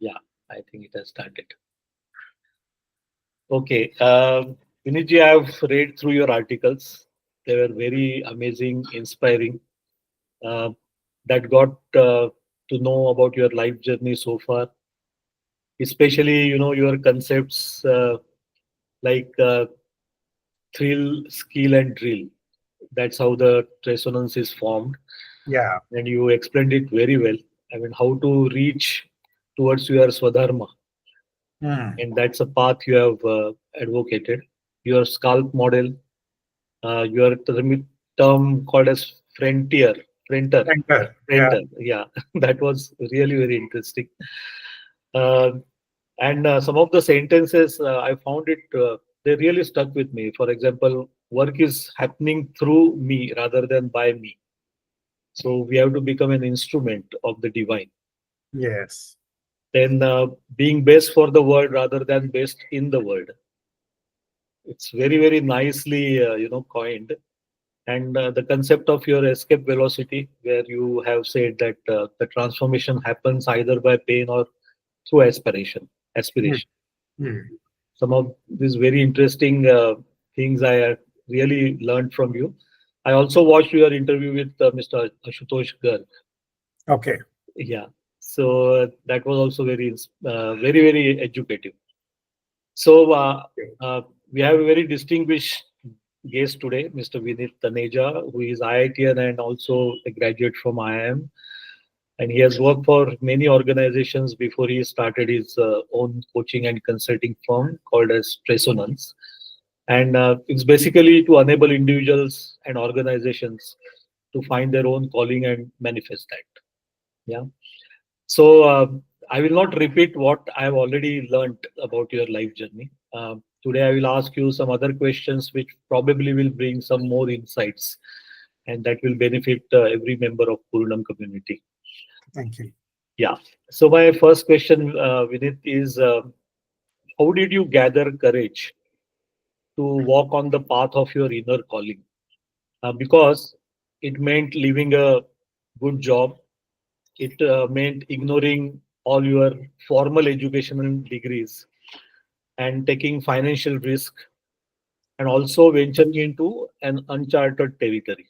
Yeah, I think it has started. Okay. Viniji, I've read through your articles. They were very amazing, inspiring. Uh, that got to know about your life journey so far, especially, your concepts like thrill, skill, and drill. That's how the resonance is formed. Yeah. And you explained it very well. I mean, how to reach towards your Swadharma. Hmm. And that's a path you have advocated. Your scalp model, your term called as frontier, Enter. Yeah. fronter. Yeah, that was really very interesting. Uh, and some of the sentences I found it, they really stuck with me. For example, work is happening through me rather than by me. So we have to become an instrument of the divine. Yes. Then being best for the world rather than best in the world. It's very, very nicely, coined. And the concept of your escape velocity, where you have said that the transformation happens either by pain or through aspiration. Hmm. Aspiration. Hmm. Some of these very interesting things I really learned from you. I also watched your interview with Mr. Ashutosh Garg. Okay. Yeah, so that was also very, very educative. So we have a very distinguished guest today, Mr. Vinit Taneja, who is IITian and also a graduate from IIM. And he has worked for many organizations before he started his own coaching and consulting firm called as Resonance. And it's basically to enable individuals and organizations to find their own calling and manifest that. Yeah. So I will not repeat what I have already learned about your life journey. Today I will ask you some other questions which probably will bring some more insights and that will benefit every member of Purnam community. Thank you. Yeah. So my first question, Vinit, is how did you gather courage to walk on the path of your inner calling? Because it meant leaving a good job. It meant ignoring all your formal educational degrees and taking financial risk and also venturing into an uncharted territory.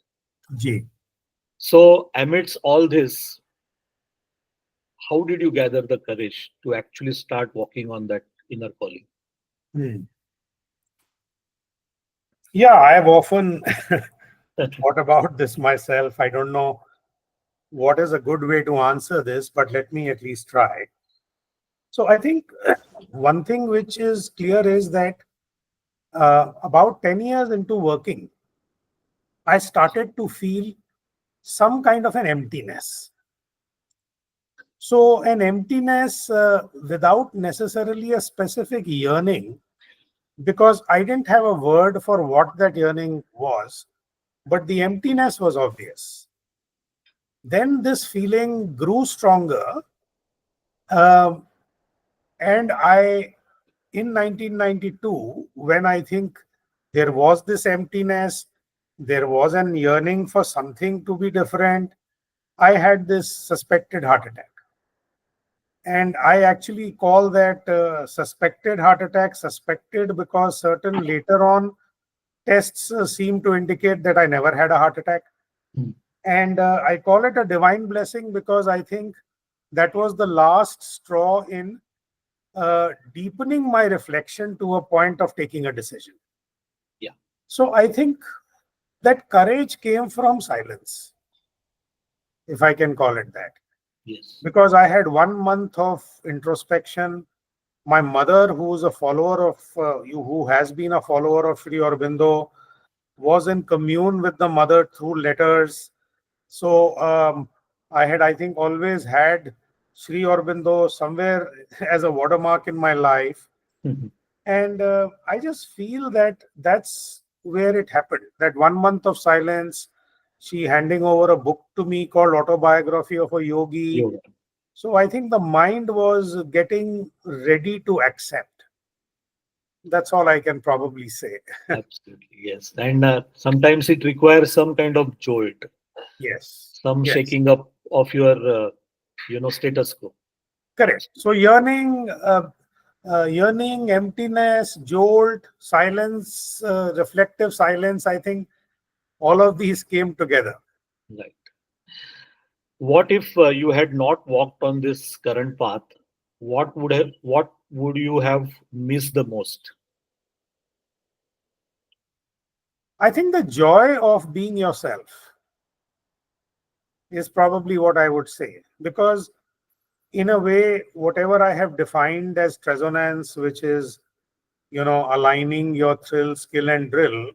G. So, amidst all this, how did you gather the courage to actually start walking on that inner calling? Hmm. Yeah, I have often thought about this myself. I don't know what is a good way to answer this, but let me at least try. So I think one thing which is clear is that about 10 years into working, I started to feel some kind of an emptiness. So, an emptiness without necessarily a specific yearning, because I didn't have a word for what that yearning was, but the emptiness was obvious. Then this feeling grew stronger, um, and in 1992, when I think there was this emptiness, there was an yearning for something to be different, I had this suspected heart attack. And I actually call that suspected heart attack suspected because certain later on tests seem to indicate that I never had a heart attack. Hmm. And I call it a divine blessing because I think that was the last straw in deepening my reflection to a point of taking a decision. Yeah. So I think that courage came from silence, if I can call it that. Yes. Because I had 1 month of introspection. My mother, who is a follower of who has been a follower of Sri Aurobindo, was in commune with the mother through letters. So I had, I think, always had Sri Aurobindo somewhere as a watermark in my life. Mhm. And I just feel that that's where it happened. That 1 month of silence, she handing over a book to me called Autobiography of a Yogi. Yoga. So I think the mind was getting ready to accept. That's all I can probably say. Absolutely. Yes. And sometimes it requires some kind of jolt, Yes. some Yes. shaking up of your, status quo. Correct. So yearning, emptiness, jolt, silence, reflective silence. I think all of these came together. Right. What if you had not walked on this current path? What would you have missed the most? I think the joy of being yourself is probably what I would say, because in a way, whatever I have defined as resonance, which is aligning your thrill, skill, and drill,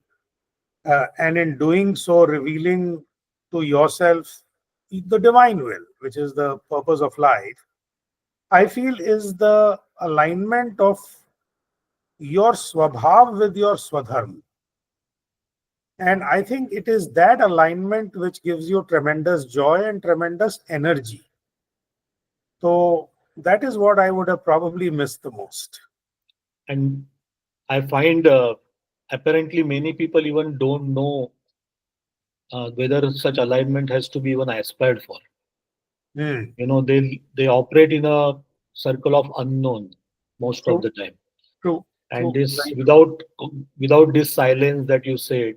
and in doing so, revealing to yourself the divine will, which is the purpose of life, I feel is the alignment of your swabhav with your swadharma. And I think it is that alignment which gives you tremendous joy and tremendous energy. So that is what I would have probably missed the most. And I find apparently many people even don't know whether such alignment has to be even aspired for. Hmm. They operate in a circle of unknown most of True, the time. true, And true. this Very true. without this silence that you said,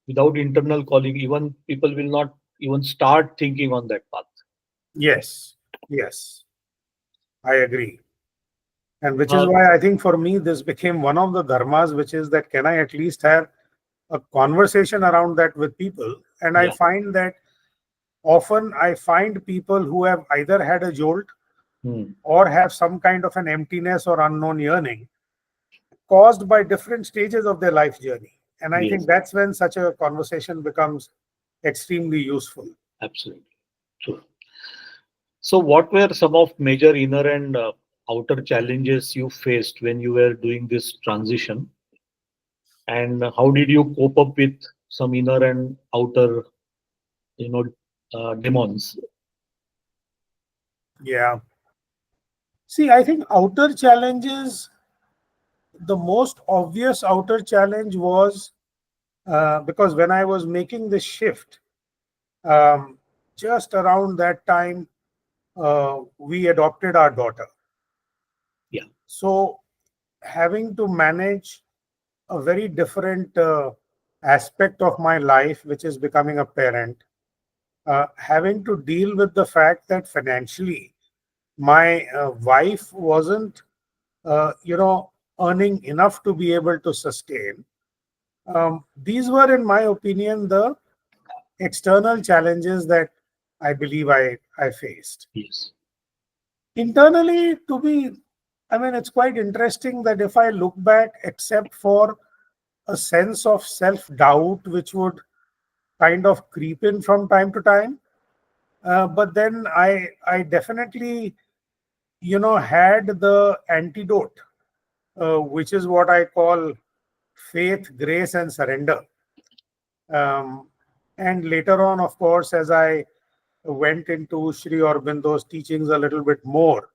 without internal calling, even people will not even start thinking on that path. Yes, yes, I agree. And which is Uh, why I think for me, this became one of the dharmas, which is that can I at least have a conversation around that with people? And I yeah. find that often I find people who have either had a jolt Hmm. or have some kind of an emptiness or unknown yearning caused by different stages of their life journey. And I think Yes, that's when such a conversation becomes extremely useful. absolutely true. So, what were some of major inner and outer challenges you faced when you were doing this transition, and how did you cope up with some inner and outer, you know, demons? Yeah. See, I think outer challenges, the most obvious outer challenge was because when I was making the shift, um, just around that time, we adopted our daughter. Yeah. So, having to manage a very different aspect of my life, which is becoming a parent, having to deal with the fact that financially my wife wasn't, earning enough to be able to sustain. These were, in my opinion, the external challenges that I believe I faced. Yes. Internally, I mean, it's quite interesting that if I look back, except for a sense of self doubt, which would kind of creep in from time to time, but then I definitely, had the antidote, which is what I call faith, grace, and surrender. Um, and later on, of course, as I went into Sri Aurobindo's teachings a little bit more,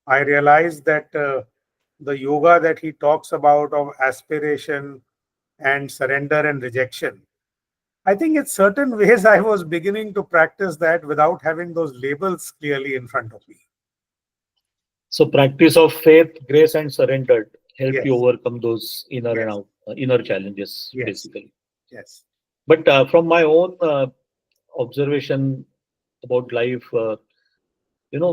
I realized that the yoga that he talks about of aspiration and surrender and rejection, I think in certain ways I was beginning to practice that without having those labels clearly in front of me. So, practice of faith, grace, and surrender helped you Yes, overcome those inner and yes, out, inner challenges, yes, basically. yes. But from my own observation about life,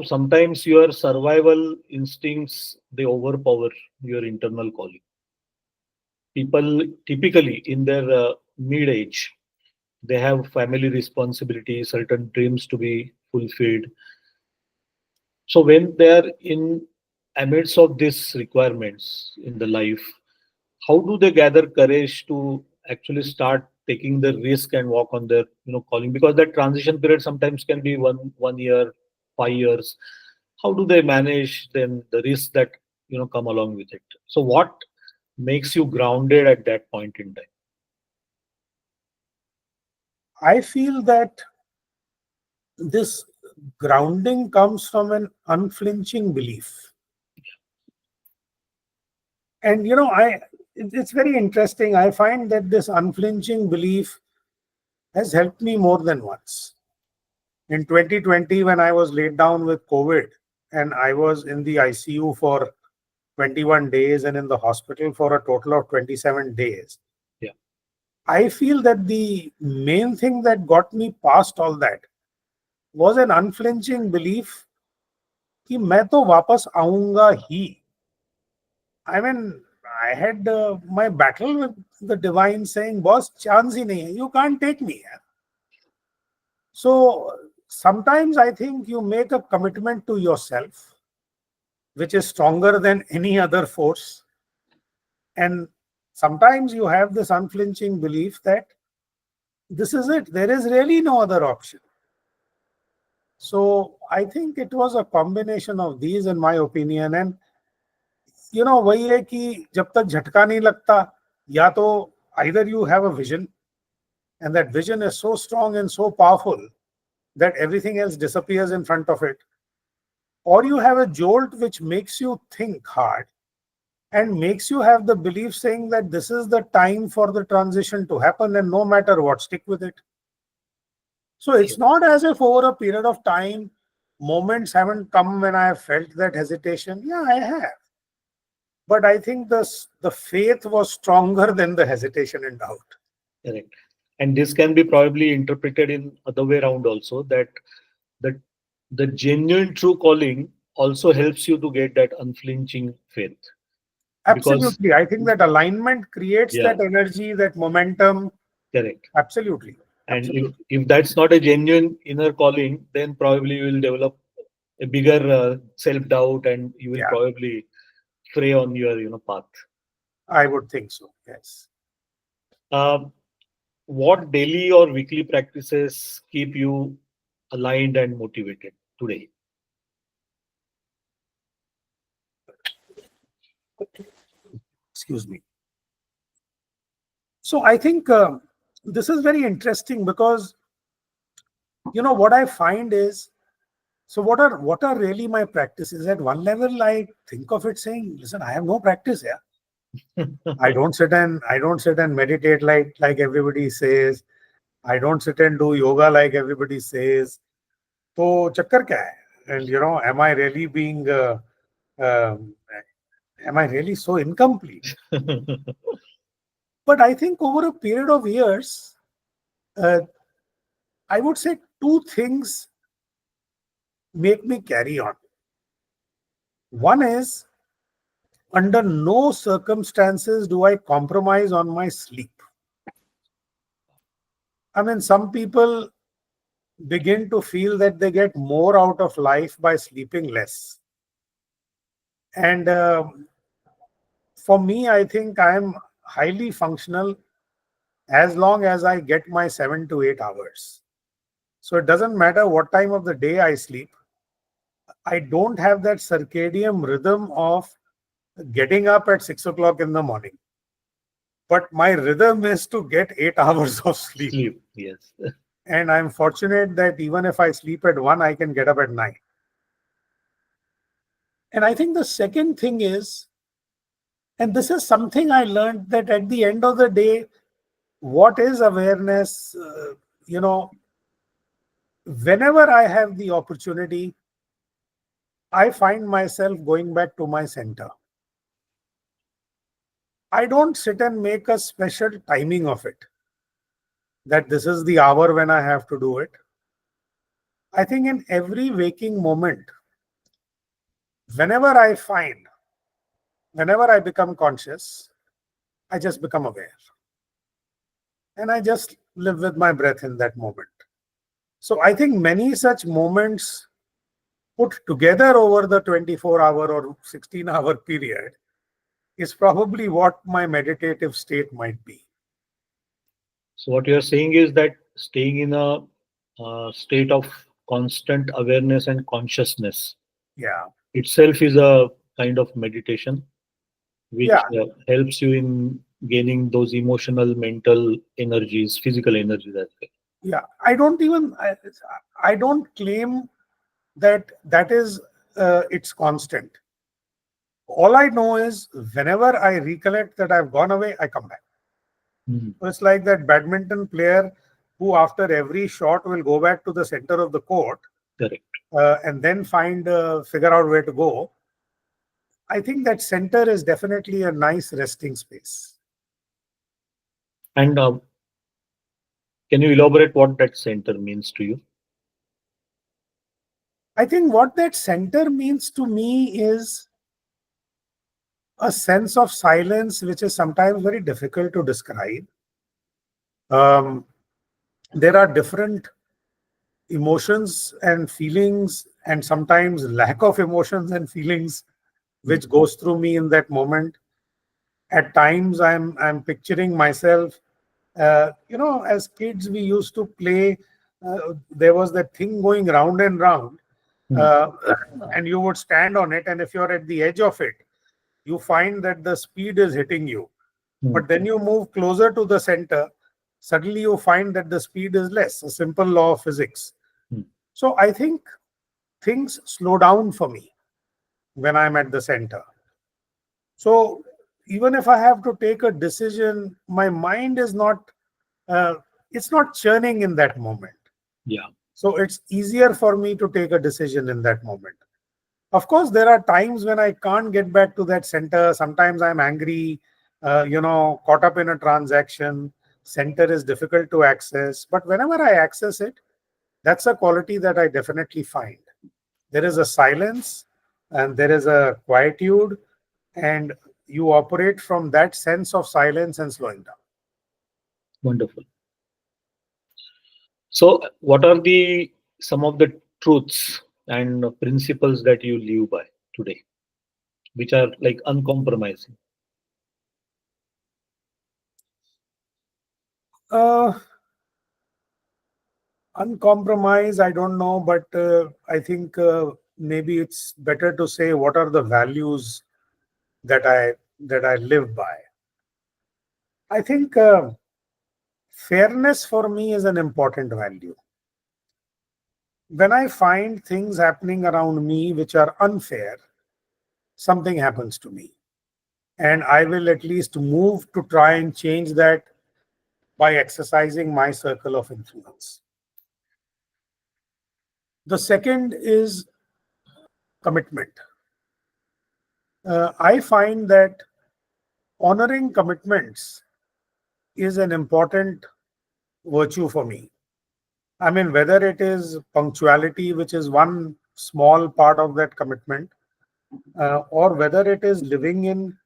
sometimes your survival instincts they overpower your internal calling. People typically in their mid-age, they have family responsibilities, certain dreams to be fulfilled. So when they are in amidst of these requirements in the life, how do they gather courage to actually start taking the risk and walk on their calling? Because that transition period sometimes can be one year, 5 years. How do they manage then the risks that come along with it? So what makes you grounded at that point in time? I feel that this grounding comes from an unflinching belief. And it's very interesting. I find that this unflinching belief has helped me more than once. In 2020, when I was laid down with COVID, and I was in the ICU for 21 days and in the hospital for a total of 27 days. Yeah. I feel that the main thing that got me past all that was an unflinching belief कि मैं तो वापस आऊंगा ही. I mean, I had my battle with the divine saying, boss, chance ही नहीं है, you can't take me. So sometimes I think you make a commitment to yourself, which is stronger than any other force. And sometimes you have this unflinching belief that this is it, there is really no other option. So I think it was a combination of these, in my opinion. And वही है कि जब तक झटका नहीं लगता, या तो either you have a vision and that vision is so strong and so powerful that everything else disappears in front of it, or you have a jolt which makes you think hard and makes you have the belief saying that this is the time for the transition to happen, and no matter what, stick with it. So it's not as if over a period of time moments haven't come when I have felt that hesitation. Yeah, I have. But I think the faith was stronger than the hesitation and doubt. Correct. And this can be probably interpreted in other way around also, that the the genuine true calling also helps you to get that unflinching faith. Because Absolutely. I think that alignment creates yeah, that energy, that momentum. correct. Absolutely. And Absolutely. if that's not a genuine inner calling, then probably you will develop a bigger self doubt, and you will Yeah, probably fray on your path. I would think so. Yes. Um, what daily or weekly practices keep you aligned and motivated today? Excuse me. So I think this is very interesting because what I find is, so what are really my practices? At one level, I think of it saying, listen, I have no practice here. I don't sit and meditate like everybody says. I don't sit and do yoga like everybody says. So chakkar kya hai? And am I really um, am I really so incomplete? But I think over a period of years, uh, I would say two things make me carry on. One is, under no circumstances do I compromise on my sleep. I mean, some people begin to feel that they get more out of life by sleeping less. And for me, I think I am highly functional as long as I get my 7 to 8 hours. So it doesn't matter what time of the day I sleep. I don't have that circadian rhythm of getting up at 6 o'clock in the morning. But my rhythm is to get 8 hours of sleep. Sleep, yes. And I'm fortunate that even if I sleep at 1, I can get up at 9. And I think the second thing is, and this is something I learned, that at the end of the day, what is awareness? Whenever I have the opportunity, I find myself going back to my center. I don't sit and make a special timing of it, that this is the hour when I have to do it. I think in every waking moment, whenever I become conscious, I just become aware. And I just live with my breath in that moment. So I think many such moments put together over the 24-hour or 16-hour period is probably what my meditative state might be. So what you're saying is that staying in a state of constant awareness and consciousness Yeah. itself is a kind of meditation, which Yeah. helps you in gaining those emotional, mental energies, physical energies as well. Yeah. I don't claim that is it's constant. All I know is whenever I recollect that I've gone away, I come back. Mhm. So it's like that badminton player who after every shot will go back to the center of the court Correct. and then figure out where to go. I think that center is definitely a nice resting space. And can you elaborate what that center means to you? I think what that center means to me is a sense of silence, which is sometimes very difficult to describe. Um, there are different emotions and feelings, and sometimes lack of emotions and feelings, Mm, which goes through me in that moment. At times, I'm picturing myself. As kids, we used to play. There was that thing going round and round, mm, uh, and you would stand on it, and if you're at the edge of it, you find that the speed is hitting you. mm, But then you move closer to the center, suddenly you find that the speed is less, a simple law of physics. mm. So I think things slow down for me when I'm at the center. So even if I have to take a decision, my mind is not, uh, it's not churning in that moment. Yeah, So it's easier for me to take a decision in that moment. Of course, there are times when I can't get back to that center. Sometimes I'm angry, caught up in a transaction. Center is difficult to access. But whenever I access it, that's a quality that I definitely find. There is a silence and there is a quietude, and you operate from that sense of silence and slowing down. wonderful. So, what are the some of the truths and principles that you live by today, which are like uncompromising? Uh, Uncompromised, I don't know, but I think maybe it's better to say what are the values that I live by. I think fairness for me is an important value. When I find things happening around me which are unfair, something happens to me, and I will at least move to try and change that by exercising my circle of influence. The second is commitment. I find that honoring commitments is an important virtue for me. I mean, whether it is punctuality, which is one small part of that commitment, or whether it is living in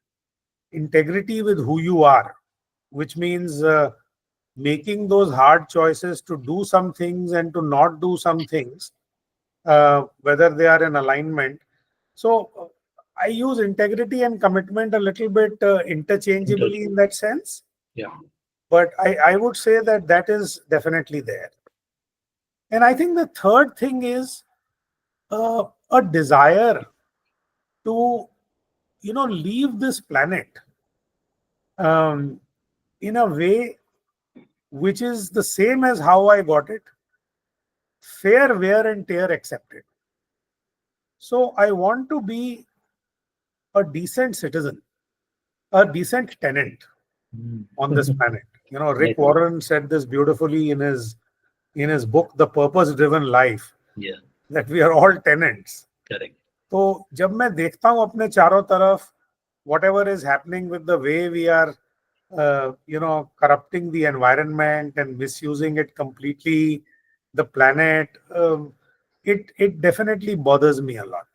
integrity with who you are, which means making those hard choices to do some things and to not do some things, whether they are in alignment. So I use integrity and commitment a little bit interchangeably in that sense, Yeah, but I would say that that is definitely there. And I think the third thing is a desire to, leave this planet um, in a way which is the same as how I got it, fair wear and tear accepted. So I want to be a decent citizen, a decent tenant mm. on this planet. Rick Like, Warren said this beautifully in his book, The Purpose Driven Life, yeah, that we are all tenants. correct. तो जब मैं देखता हूँ अपने चारों तरफ whatever is happening with the way we are corrupting the environment and misusing it completely, the planet, it definitely bothers me a lot.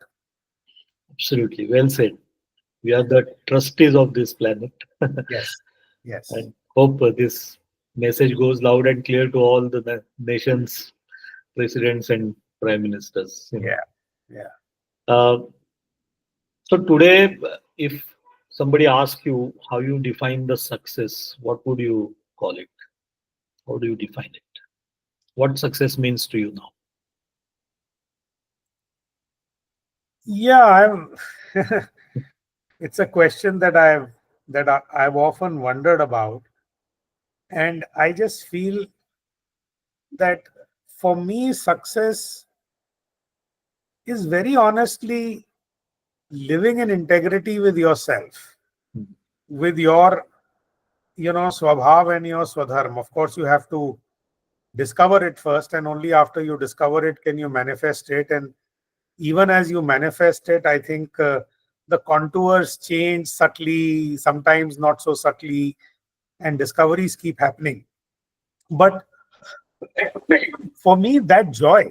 Absolutely, well said. We are the trustees of this planet, Yes, yes. and hope this message goes loud and clear to all the nations, presidents, and prime ministers. Yeah, yeah. Uh, so today, if somebody asks you how you define the success, what would you call it? How do you define it? What success means to you now? Yeah, it's a question that I've often wondered about, and I just feel that for me success is very honestly living in integrity with yourself, Hmm. with your swabhav and your swadharma. Of course, you have to discover it first, and only after you discover it can you manifest it. And even as you manifest it, I think the contours change subtly, sometimes not so subtly, and discoveries keep happening. But for me, that joy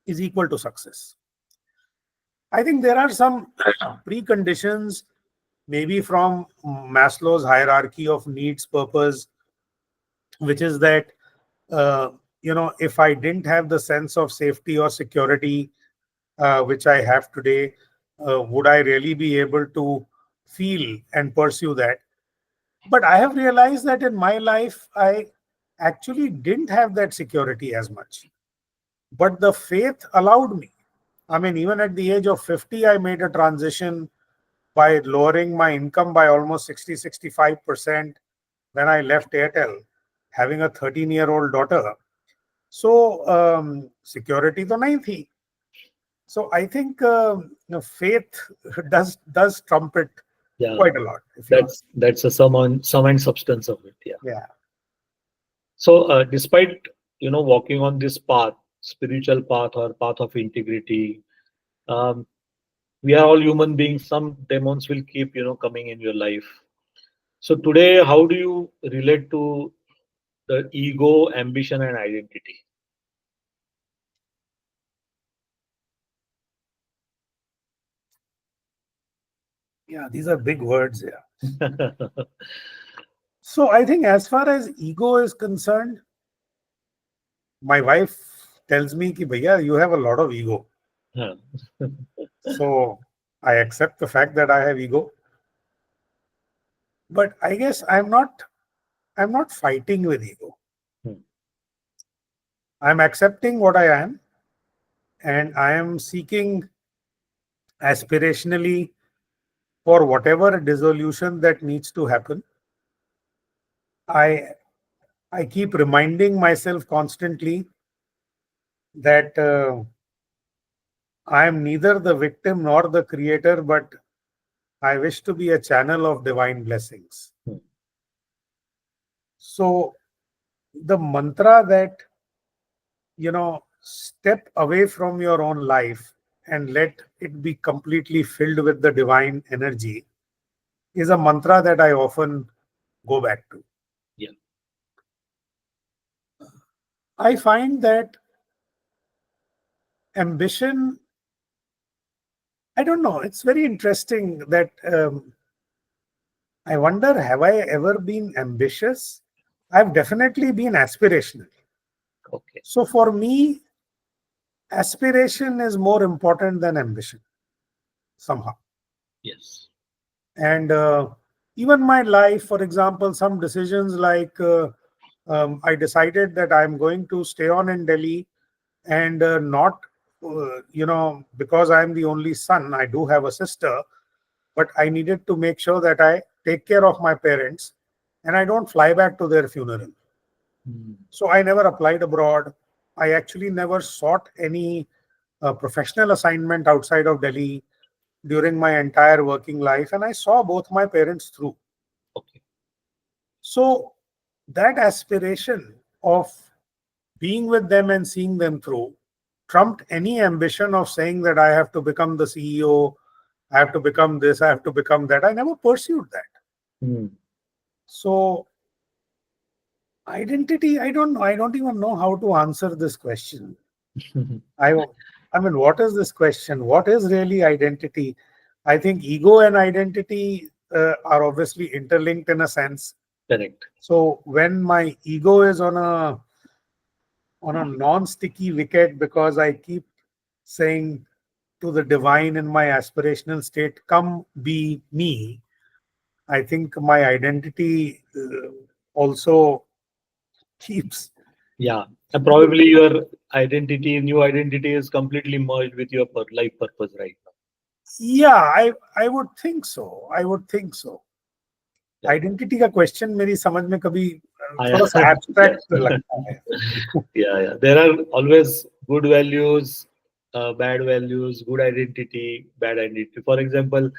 is equal to success. I think there are some preconditions, maybe from Maslow's hierarchy of needs purpose, which is that, uh, if I didn't have the sense of safety or security which I have today, would I really be able to feel and pursue that? But I have realized that in my life, I actually didn't have that security as much. But the faith allowed me. I mean, even at the age of 50, I made a transition by lowering my income by almost 65% when I left Airtel, having a 13-year-old daughter. So, security to nahi thi. So I think faith does trumpet Yeah, quite a lot. If you ask. that's a sum and substance of it. Yeah. Yeah. So, despite walking on this path, spiritual path or path of integrity, um, we are all human beings. Some demons will keep coming in your life. So today, how do you relate to the ego, ambition, and identity? Yeah, these are big words. Yeah. So I think as far as ego is concerned, my wife tells me ki bhaiya, you have a lot of ego. Huh. So I accept the fact that I have ego. But I guess I'm not fighting with ego. Hmm. I'm accepting what I am, and I am seeking aspirationally for whatever dissolution that needs to happen. I I keep reminding myself constantly that I am neither the victim nor the creator, but I wish to be a channel of divine blessings. Hmm. So the mantra that, step away from your own life and let it be completely filled with the divine energy is a mantra that I often go back to. Yeah. I find that ambition, I don't know, it's very interesting that I wonder, have I ever been ambitious? I've definitely been aspirational. Okay. So for me, aspiration is more important than ambition somehow. Yes. And even my life, for example, some decisions like I decided that I'm going to stay on in Delhi and not, because I'm the only son, I do have a sister, but I needed to make sure that I take care of my parents and I don't fly back to their funeral. Hmm. So I never applied abroad. I actually never sought any professional assignment outside of Delhi during my entire working life, and I saw both my parents through. Okay. So that aspiration of being with them and seeing them through trumped any ambition of saying that I have to become the CEO, I have to become this, I have to become that. I never pursued that. Hmm. So identity, I don't know. I don't even know how to answer this question. I, I mean, what is this question? What is really identity? I think ego and identity are obviously interlinked in a sense. Correct. So when my ego is on a non-sticky wicket because I keep saying to the divine in my aspirational state, "Come, be me." I think my identity also keeps. Yeah. And probably your new identity is completely merged with your life purpose right now. Yeah, I would think so. I would think so. Yeah. Identity का question मेरी समझ में कभी थोड़ा सा I- abstract लगता है. yeah, yeah. There are always good values, bad values, good identity, bad identity. For example,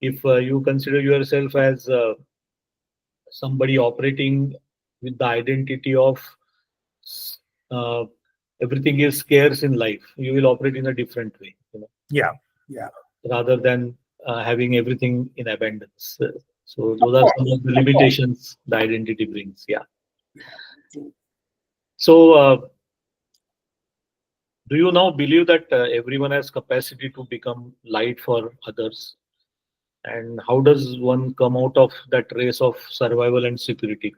if you consider yourself as somebody operating with the identity of uh, everything is scarce in life, you will operate in a different way, Yeah, yeah, rather than having everything in abundance. So of those are some course, of the of course. limitations the identity brings. Yeah. Yeah, true. So do you now believe that everyone has capacity to become light for others? And how does one come out of that race of survival and security?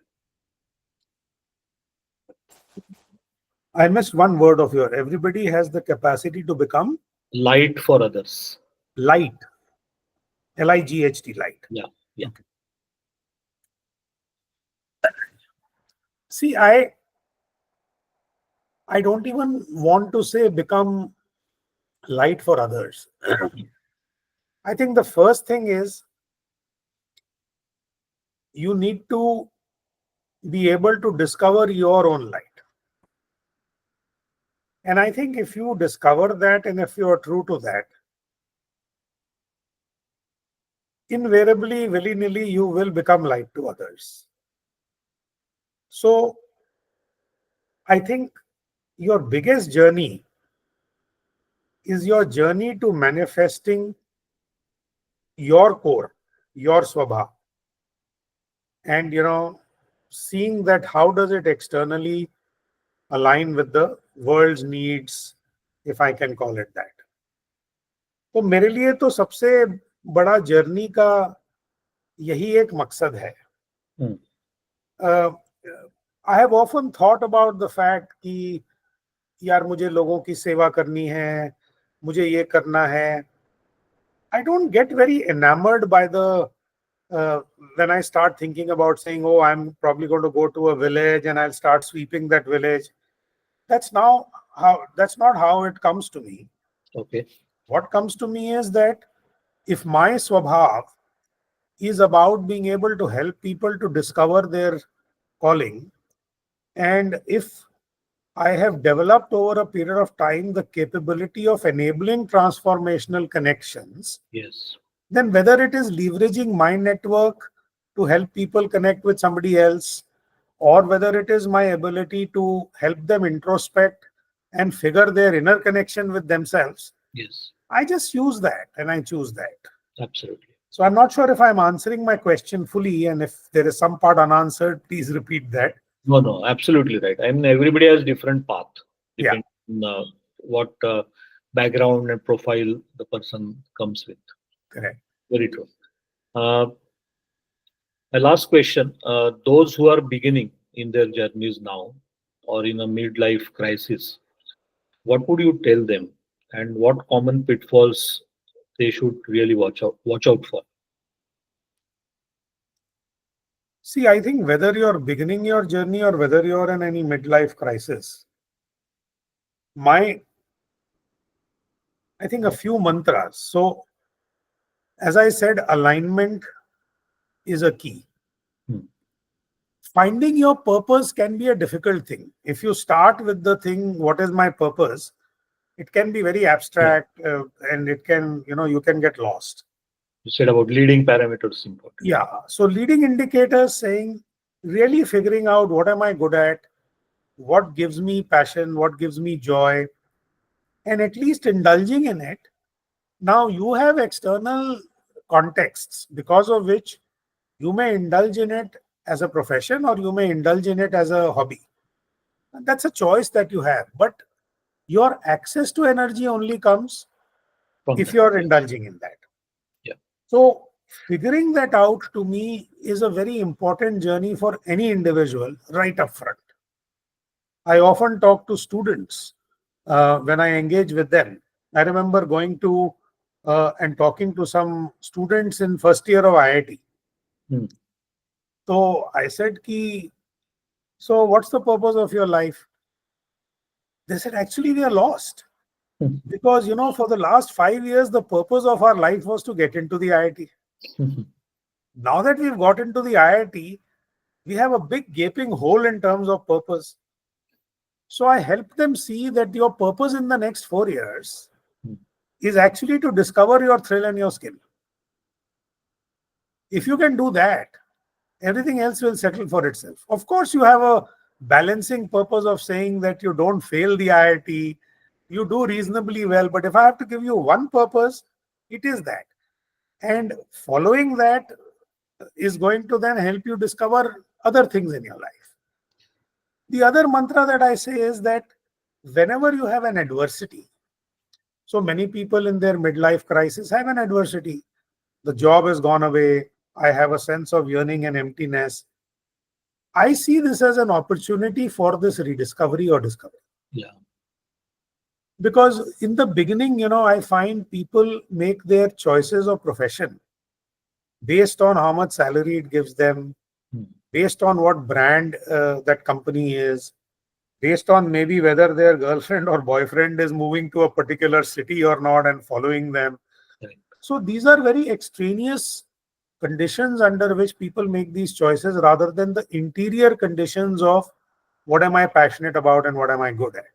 I missed one word of your. Everybody has the capacity to become Light for others. light, Light, light. Yeah. Yeah. Okay. See, I don't even want to say become light for others. I think the first thing is you need to be able to discover your own light. And I think if you discover that and if you are true to that, invariably, willy nilly, you will become light to others. So I think your biggest journey is your journey to manifesting your core, your swabha, and seeing that how does it externally align with the world's needs, if I can call it that. तो मेरे लिए तो सबसे बड़ा journey का यही एक मकसद है. Hmm. I have often thought about the fact कि यार मुझे लोगों की सेवा करनी है, मुझे ये करना है. I don't get very enamored by the when I start thinking about saying, "Oh, I'm probably going to go to a village and I'll start sweeping that village." That's not how it comes to me. Okay. What comes to me is that if my swabhav is about being able to help people to discover their calling, and if I have developed over a period of time the capability of enabling transformational connections, Yes. then whether it is leveraging my network to help people connect with somebody else, or whether it is my ability to help them introspect and figure their inner connection with themselves, Yes. I just use that and I choose that. Absolutely. So I'm not sure if I'm answering my question fully, and if there is some part unanswered, please repeat that. No, no, absolutely right. I mean, everybody has different path Yeah, depending on what background and profile the person comes with. correct. Very true. Uh, my last question: those who are beginning in their journeys now, or in a midlife crisis, what would you tell them, and what common pitfalls they should really watch out for? See, I think whether you're beginning your journey or whether you're in any midlife crisis, my I think a few mantras. So, as I said, alignment is a key. Hmm. Finding your purpose can be a difficult thing. If you start with the thing, what is my purpose? It can be very Yeah, abstract, and it can, you can get lost. you said about leading parameters important. Yeah. So, leading indicators saying, really figuring out what am I good at, what gives me passion, what gives me joy, and at least indulging in it. Now, you have external contexts because of which you may indulge in it as a profession or you may indulge in it as a hobby. That's a choice that you have. But your access to energy only comes From if that. you're indulging in that. Yeah. So, figuring that out to me is a very important journey for any individual right up front. I often talk to students when I engage with them. I remember going to and talking to some students in first year of IIT. Hmm. So I said, Ki, so what's the purpose of your life? They said, actually, we are lost. Because, for the last 5 years, the purpose of our life was to get into the IIT. Now that we've got into the IIT, we have a big gaping hole in terms of purpose. So I help them see that your purpose in the next 4 years is actually to discover your thrill and your skill. If you can do that, everything else will settle for itself. Of course, you have a balancing purpose of saying that you don't fail the IIT, you do reasonably well. But if I have to give you one purpose, it is that. And following that is going to then help you discover other things in your life. The other mantra that I say is that whenever you have an adversity, so many people in their midlife crisis have an adversity. The job has gone away. I have a sense of yearning and emptiness. I see this as an opportunity for this rediscovery or discovery. Yeah. Because in the beginning, I find people make their choices of profession based on how much salary it gives them, Hmm. based on what brand that company is, based on maybe whether their girlfriend or boyfriend is moving to a particular city or not and following them. Correct. So these are very extraneous conditions under which people make these choices rather than the interior conditions of what am I passionate about and what am I good at.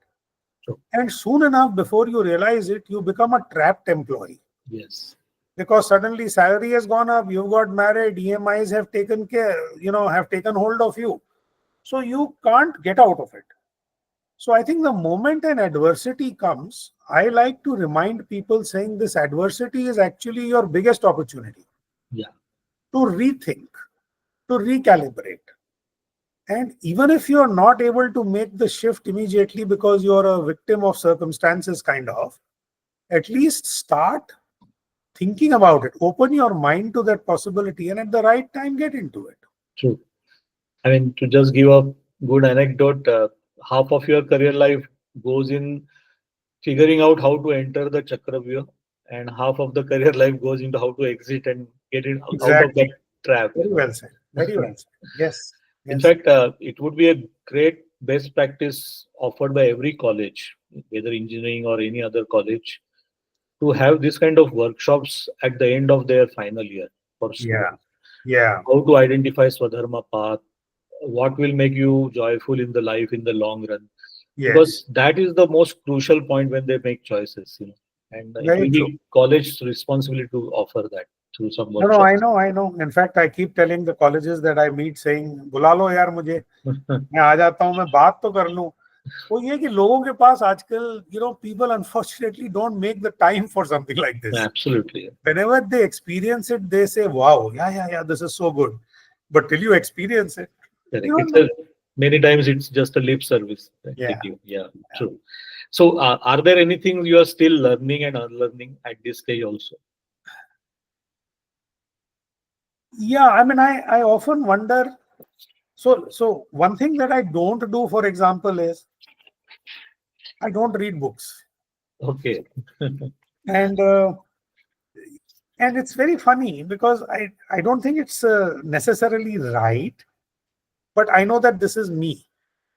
True. And soon enough, before you realize it, you become a trapped employee. Yes. Because suddenly salary has gone up, you've got married, EMIs have taken care, have taken hold of you. So you can't get out of it. So I think the moment an adversity comes, I like to remind people saying this adversity is actually your biggest opportunity Yeah. to rethink, to recalibrate. And even if you're not able to make the shift immediately because you're a victim of circumstances, kind of, at least start thinking about it. Open your mind to that possibility and at the right time get into it. True. I mean, to just give a good anecdote, half of your career life goes in figuring out how to enter the Chakravyuh, and half of the career life goes into how to exit and get in out of that Exactly. trap. Very well said. Very well said. Yes. In Yes. fact, it would be a great best practice offered by every college, whether engineering or any other college, to have this kind of workshops at the end of their final year for Yeah. students. Yeah. How to identify Swadharma path, what will make you joyful in the life in the long run, Yes. because that is the most crucial point when they make choices, and it Very will true. be college's responsibility to offer that through some No, I workshops. know, I know. In fact, I keep telling the colleges that I meet saying, बुला लो यार मुझे, मैं आ जाता हूँ, मैं बात तो कर लूँ. वो ये कि लोगों के पास आजकल, people unfortunately don't make the time for something like this. Absolutely. Whenever they experience it, they say, wow, yeah, this is so good. But till you experience it, Correct. you don't know. Many times it's just a lip service that they Yeah. give. Yeah, true. So, are there anything you are still learning and unlearning at this stage also? Yeah, I mean, I often wonder. So one thing that I don't do, for example, is I don't read books. Okay. And it's very funny because I don't think it's necessarily right, but I know that this is me.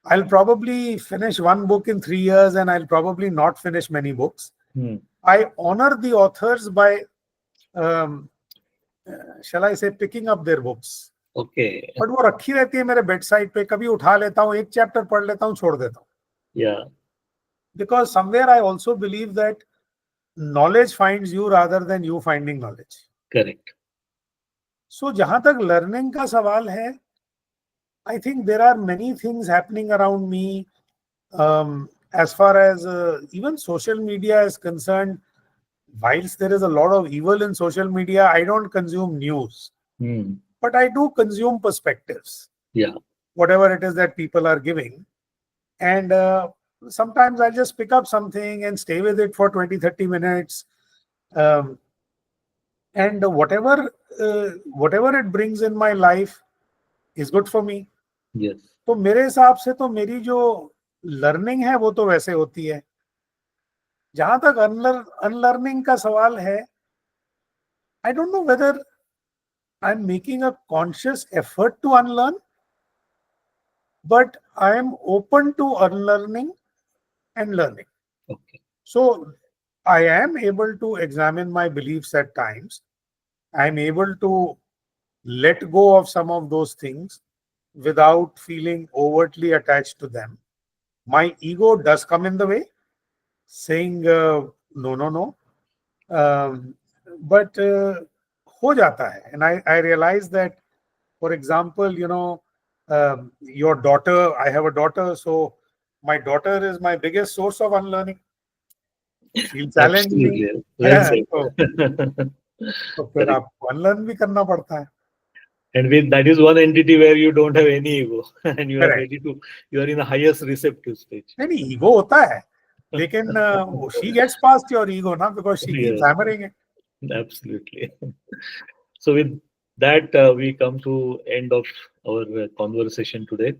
I'll probably finish one book in 3 years and I'll probably not finish many books. Hmm. I honor the authors by, um, shall I say, picking up their books. Okay. But वो रखी रहती है मेरे bed side पे, कभी उठा लेता हूँ, एक चैप्टर पढ़ लेता हूँ, छोड़ देता हूँ. Yeah. Because somewhere I also believe that knowledge finds you rather than you finding knowledge. Correct. So जहां तक learning का सवाल है, I think there are many things happening around me. As far as even social media is concerned, whilst there is a lot of evil in social media, I don't consume news, Hmm. but I do consume perspectives, Yeah. whatever it is that people are giving. And sometimes I'll just pick up something and stay with it for 20-30 minutes. Um, and whatever it brings in my life is good for me. Yes. तो मेरे हिसाब से तो मेरी जो learning है वो तो वैसे होती है. जहां तक अनलर्निंग का सवाल है, I don't know whether I am making a conscious effort to unlearn, but I am open to unlearning and learning. Okay. So I am able to examine my beliefs at times. I'm able to let go of some of those things without feeling overtly attached to them. My ego does come in the way, saying no. Um, but हो जाता है. And I realize that, for example, Your daughter, I have a daughter, so my daughter is my biggest source of unlearning. She'll challenge me. Absolutely. Well said. तो तो फिर Correct. आपको unlearn भी करना पड़ता है. And with that is one entity where you don't have any ego and you are Correct. ready to, you are in the highest receptive stage. नहीं नहीं, ईगो होता है, लेकिन she gets past your ego ना, because she keeps Yes, hammering it. absolutely. So with that, we come to end of our conversation today.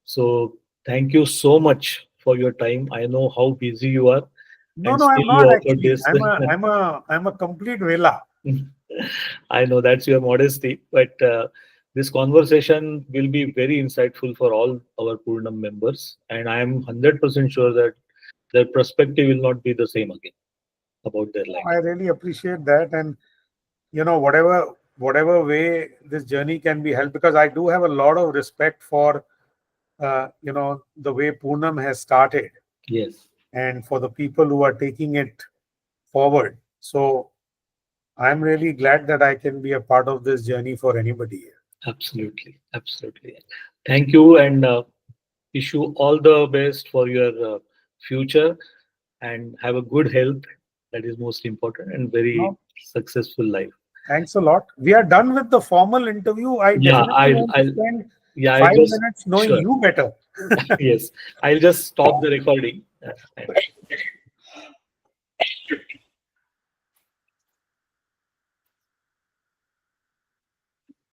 So thank you so much for your time. I know how busy you are, No, and no, I'm still you not offer actually. this. I'm a complete vela. I know that's your modesty, but this conversation will be very insightful for all our Purnam members, and I am 100% sure that their perspective will not be the same again about their life. I really appreciate that, and whatever way this journey can be helped, because I do have a lot of respect for the way Poonam has started, Yes, and for the people who are taking it forward. So I'm really glad that I can be a part of this journey for anybody here. absolutely, absolutely. Thank you, and wish you all the best for your future, and have a good health. That is most important, and very No, successful life. thanks a lot. We are done with the formal interview. I Yeah, definitely want to I'll, spend yeah, I'll five just minutes knowing sure. you better. Yes, I'll just stop the recording. And